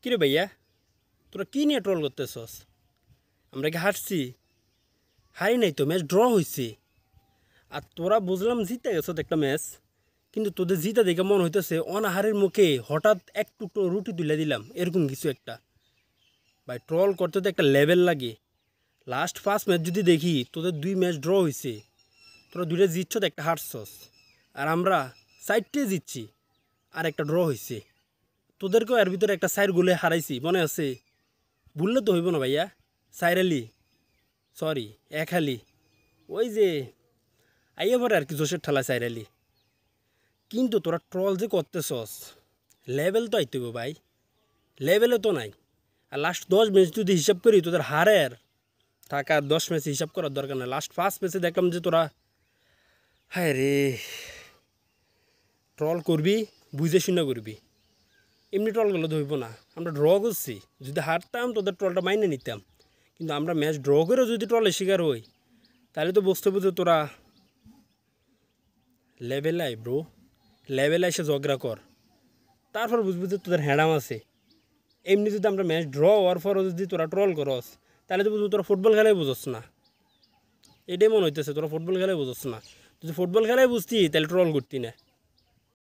কিরে ভাইয়া, তোরা কী নিয়ে ট্রল করতেছস? আমরা কি হারছি? হারি নাই তো, ম্যাচ ড্র হয়েছে। আর তোরা বুঝলাম জিতে গেছত একটা ম্যাচ, কিন্তু তোদের জিতা দেখে মনে হইতেছে অনাহারের মুখে হঠাৎ এক টুকরো রুটি তুলে দিলাম, এরকম কিছু একটা। ভাই, ট্রল করতে তো একটা লেভেল লাগে। লাস্ট 5 ম্যাচ যদি দেখি, তোদের 2 ম্যাচ ড্র হয়েছে, তোরা 2টা জিতছ তো একটা হারছস। আর আমরা 4টে জিতছি আর একটা ড্র হয়েছে। তোদেরকেও এর ভিতরে একটা 4 গোলে হারাইছি, মনে আছে? ভুললে তো হইব না ভাইয়া। 4 আলি, সরি 1 আলি, ওই যে আইয়া পরে আর কি জোশের ঠেলা 4 আলি। কিন্তু তোরা ট্রল যে করতেছস, লেভেল তো আইতে হবে ভাই, লেভেলে তো নাই। আর লাস্ট 10 ম্যাচ যদি হিসাব করি, তোদের হারের টাকা 10 ম্যাচে হিসাব করার দরকার নাই। লাস্ট 5 ম্যাচে দেখলাম যে তোরা, হায় রে, ট্রল করবি, বুঝে শুনে করবি। এমনি ট্রল করলে তো হইব না। আমরা ড্র করছি, যদি হারতাম তোদের ট্রলটা মাইনে নিতাম। কিন্তু আমরা ম্যাচ ড্র করেও যদি ট্রলের শিকার হই, তাহলে তো বুঝতে হবে যে তোরা লেভেলে আয় ব্রো, লেভেলে এসে ঝগড়া কর, তারপর বুঝবি যে তোদের হ্যাডাম আছে। এমনি যদি আমরা ম্যাচ ড্র হওয়ার পরও যদি তোরা ট্রল করস, তাহলে তো বুঝবো তোরা ফুটবল খেলাই বুঝোস না। এটাই মনে হইতেছে, তোরা ফুটবল খেলাই বুঝোস না। যদি ফুটবল খেলাই বুঝতি, তাহলে ট্রল করতি না।